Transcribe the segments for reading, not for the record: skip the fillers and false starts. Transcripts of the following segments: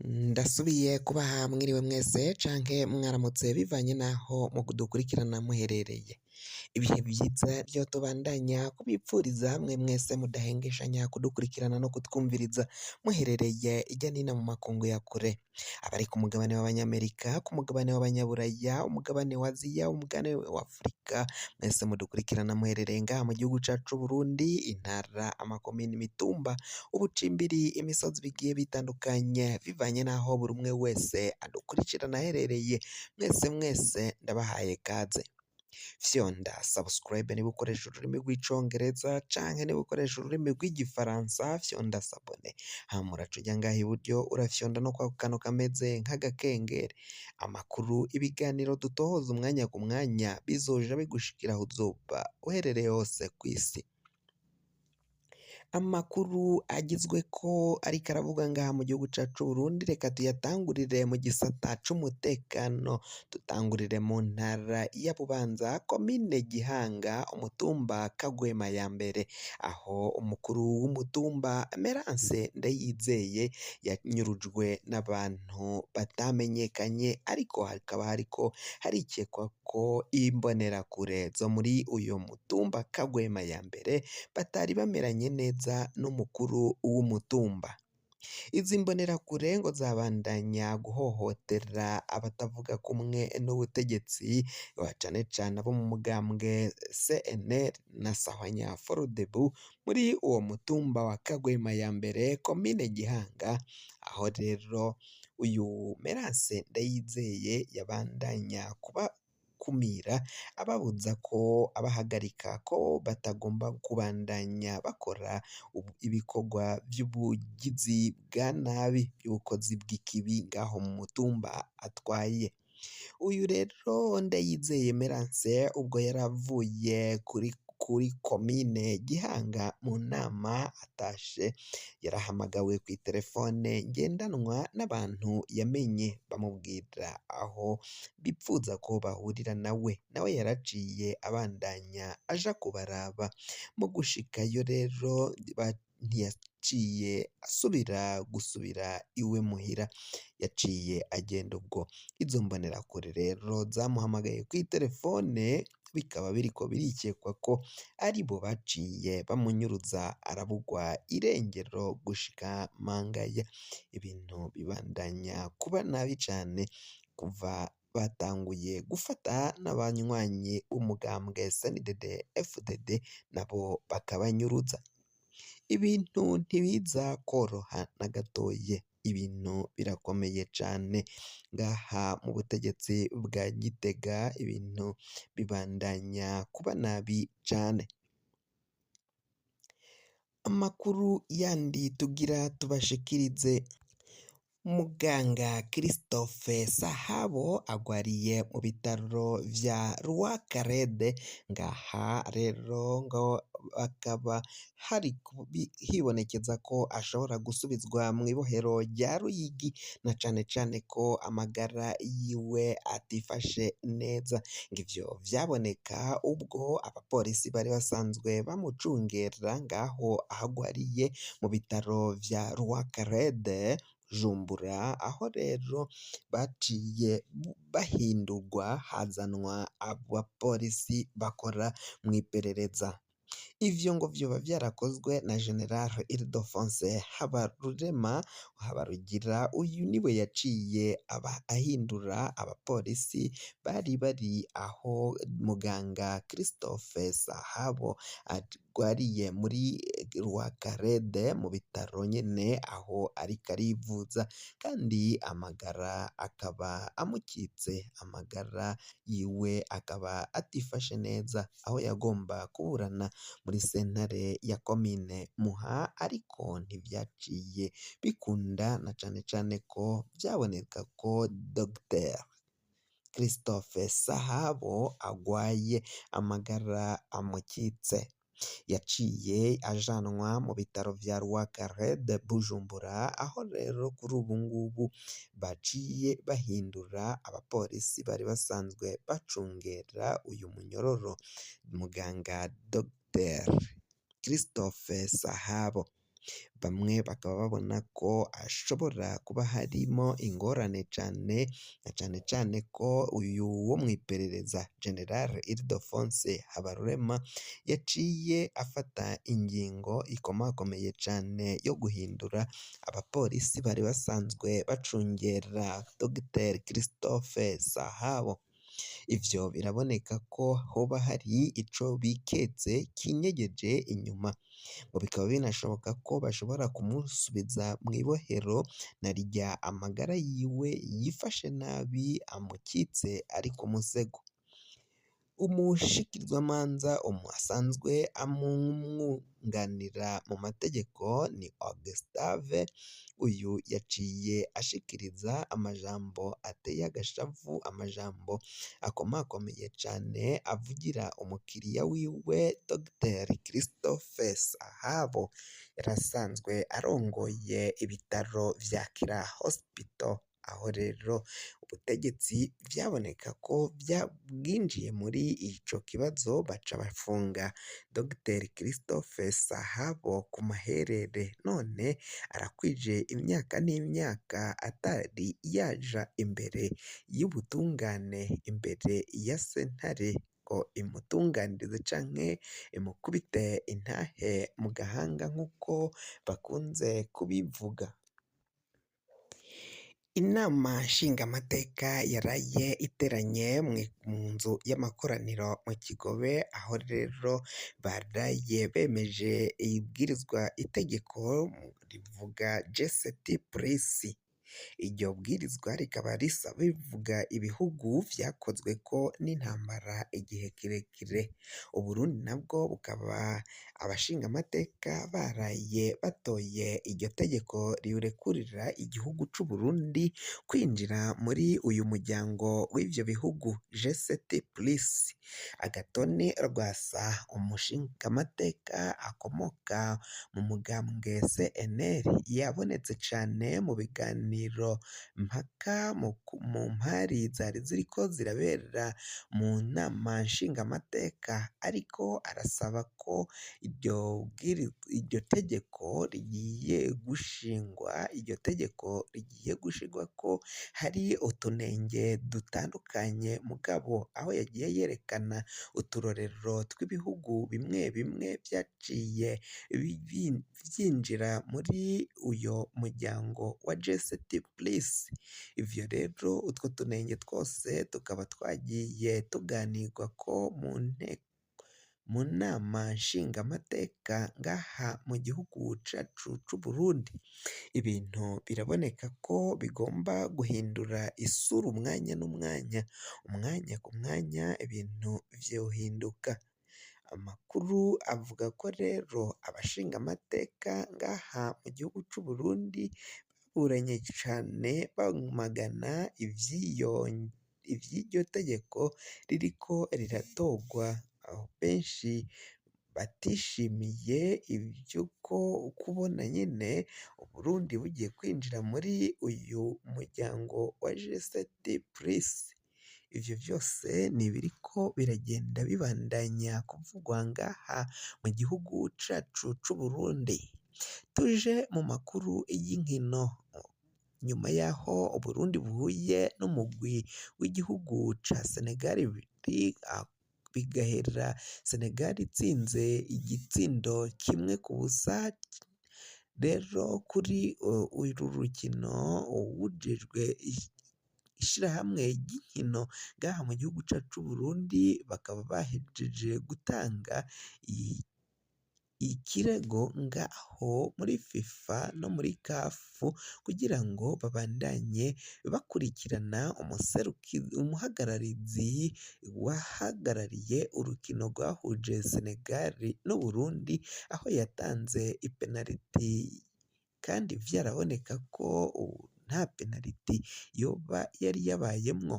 Ndasubiye kubaha mwiriwe mwese canke mwaramutse bivanye naho dukurikirana muherereye. Ibihe vyiza vyo tubandanya kubipfuriza hamwe mwese mudahengeshanya kudukurikirana no kutwumviriza muherereye irya nino mu makungu ya kure. Abari ku mugabane w'Abanyamerika, ku mugabane w'Abanyaburaya, umugabane wa Aziya, umugabane wa Afurika, mwese mudukurikirana muherereye ngaha mu gihugu cacu c'Uburundi, intara, amakomine, imitumba, ubucimbiri, imisozi bigiye bitandukanye bivanye naho buri umwe wese adukurikirana aherereye. Mwese ndabahaye kaze. Fyonda subscribe niba ukoresha ururimi rw'icongereza canke niba ukoresha ururimi rw'igifaransa fyonda sabone, hama uraca uja ngaha iburyo urafyonda no kwako kantu kameze nk'agakengeri. Amakuru, ibiganiro dutohoza umwanya ku mwanya bizoja bigushikira aho uzoba uherereye hose kw'isi. Amakuru agizweko ariko aravuga ngaha mu gihugu cacu c'Uburundi, reka tuyatangurire mu gisata c'umutekano, dutangurire mu ntara ya Bubanza, komine Gihanga, umutumba Kagwema ya mbere, aho umukuru w'umutumba Emerance Ndayizeye yanyurujwe n'abantu batamenyekanye, ariko hakaba hariko harikekwa ko imbonerakure zo muri uyo mutumba Kagwema ya mbere batari bameranye neza n'umukuru w'umutumba. Izi mbonerakure ngo zabandanya guhohotera abatavuga kumwe n'ubutegetsi, cane cane abo mu mugambwe CNL na Sahwanya Frodebu muri uwo mutumba wa Kagwema ya mbere, komine Gihanga, aho rero uyu Merance Ndayizeye yabandanya kubakumira, ababuza ko abahagarika ko batagomba kubandanya bakora ibikorwa vy'ubugizi bwa nabi, by'ubukozi bw'ikibi ngaho mu mutumba atwaye. Uyu rero Ndayizeye Merance ubwo yaravuye kuri komine Gihanga mu nama atashe, yarahamagawe kw'iterefone ngendanwa n'abantu yamenye bamubwira aho bipfuza ko bahurira nawe yaraciye abandanya aja kubaraba. Mu gushikayo rero ntiyaciye gusubira iwe muhira, yaciye agenda ubwo. Izo mbonerakure rero zamuhamagaye kw'iterefone, bikaba biriko birikekwa ko ari bo baciye bamunyuruza arabugwa irengero gushika mangaya. Ibintu bibandanya kuba nabi cane kuva batanguye gufata n'abanywanyi b'umugambwe CNDD FDD nabo bakabanyuruza. Ibintu ntibiza kworoha na gatoye, ibintu birakomeye cane ngaha mu butegetsi bwa Gitega, ibintu bibandanya kuba nabi cane. Amakuru yandi tugira tubashikirize: Muganga Christophe Sahabo agwariye mu bitaro vya Rwakarede, ngaha rero ngo akaba hibonekeza ko ashobora gusubizwa mw'ibohero rya Ruyigi, na cane cane ko amagara yiwe atifashe neza. Ngivyo vyaboneka ubwo abapolisi bari basanzwe bamucungera ngaho ahagwariye mu bitaro vya Rwakarede Jumbura, aho rero baciye bahindurwa hazanwa abapolisi bakora mw'iperereza. Ivyo ngo vyoba vyarakozwe na General Ildefonse Habarugira, uyu niwe yaciye ahindura abapolisi bari aho muganga Christophe Sahabo agwariye muri Rwakarede mu bitaro nyene aho ariko arivuza, kandi amagara akaba amukitse, amagara yiwe akaba atifashe neza, aho yagomba kuburana muri sentare ya komine Muha, ariko ntivyaciye bikunda, na cane cane ko vyaboneka ko Dr Christophe Sahabo agwaye amagara amukitse. Yaciye ajanwa mu bitaro vya Rwakarede Bujumbura, aho rero kuri ubu ngubu baciye bahindura abapolisi bari basanzwe bacungera uyu munyororo muganga Dr Christophe Sahabo. bamwe bakaba babona ko ashobora kuba harimo ingorane cane, na cane cane ko uyu wo mw'iperereza General Ildefonse Habarurema yaciye afata ingingo ikomakomeye cane yo guhindura abapolisi bari basanzwe bacungera Dr Christophe Sahabo. Ivyo biraboneka ko hoba hari ico biketse kinyegeje inyuma, ngo bikaba binashoboka ko bashobora kumusubiza mw'ibohero narirya amagara yiwe yifashe nabi amukitse ari ku musego. Umushikirizwamanza asanzwe amwunganira mu mategeko ni Augustave, uyu yaciye ashikiriza amajambo ateye agashavu, amajambo akomakomeye cane avugira umukiriya wiwe Dr Christophe Sahabo, yarasanzwe arongoye ibitaro vya Kira Hospital. Aho rero ubutegetsi vyaboneka ko bwinjiye muri ico kibazo baca bafunga Dr Christophe Sahabo ku maherere, none arakwije imyaka n'imyaka atari yaja imbere y'ubutungane, imbere ya sentare ngo imutunganirize canke imukubite intahe mu gahanga nk'uko bakunze kubivuga. Inama nshingamateka yaraye iteranye mu nzu y'amakoraniro mu Kigobe, aho rero baraye bemeje ibwirizwa itegeko rivuga GST Plus. Iryo bwirizwa rikaba bivuga ibihugu vyakozweko n'intambara igihe kirekire. Uburundi nabwo bukaba abashingamateka baraye batoye iryo tegeko rirekurira igihugu c'Uburundi kwinjira muri uyu muryango w'ivyo bihugu GST Plus. Agathon Rwasa, umushingamateka akomoka mu mugambwe CNL, yabonetse cane mu biganiro mpaka mu mpari zari ziriko zirabera mu nama nshingamateka, ariko arasaba ko iryo tegeko rigiye gushingwa ko hari utunenge dutandukanye, mugabo aho yagiye yerekana uturorero tw'ibihugu bimwe bimwe vyaciye vyinjira muri uyo muryango wa GST Plus. Ivyo rero utwo tunenge twose tukaba twagiye tuganirwako mu nama nshingamateka ngaha mu gihugu cacu c'Uburundi. Ibintu biraboneka ko bigomba guhindura isura umwanya n'umwanya, umwanya ku mwanya ibintu vyohinduka. Amakuru avuga ko rero abashingamateka ngaha mu gihugu c'Uburundi baburanye cane bamagana ivy'iryo tegeko ririko riratogwa, aho benshi batishimiye ivy'uko kubona nyene Uburundi bugiye kwinjira muri uyu muryango wa GST Plus. Ivyo vyose ni ibiriko biragenda bibandanya kuvugwa ngaha mu gihugu cacu c'Uburundi. Tuje mu makuru y'inkino, nyuma yaho Uburundi buhuye n'umugwi w'igihugu ca Senegal bigahera Senegal itsinze igitsindo 1-0. Rero kuri uru rukino uwujejwe ishirahamwe ry'inkino ngaha mu gihugu cacu c'Uburundi bakaba bahejeje gutanga ikirego ngaho muri FIFA no muri CAF kugira ngo babandanye bakurikirana umuhagararizi wahagarariye urukino rwahuje Senegal n'Uburundi, aho yatanze ipenaliti kandi vyaraboneka ko nta penaliti yoba yari yabayemwo.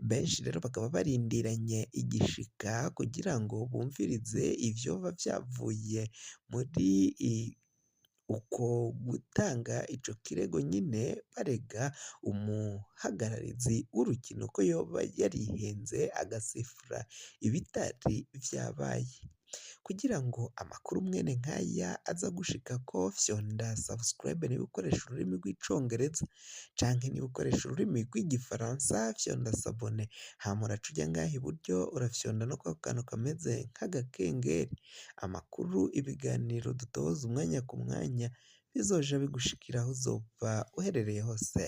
Benshi rero bakaba barindiranye igishika kugira ngo bumvirize ivyoba vyavuye muri uko gutanga ico kirego nyine barega umuhagararizi w'urukino ko yoba yarihenze agasifura ibitari vyabaye. kugira ngo amakuru mwene nk'aya aza gushikako fyonda subscribe niba ukoresha ururimi rw'icongereza canke niba ukoresha ururimi rw'igifaransa fyonda sabone hama uraca uja ngaha iburyo urafyonda no kwa kantu kameze nk'agakengeri amakuru ibiganiro dutoza umwanya ku mwanya bizoja bigushikira aho uzoba uherereye hose.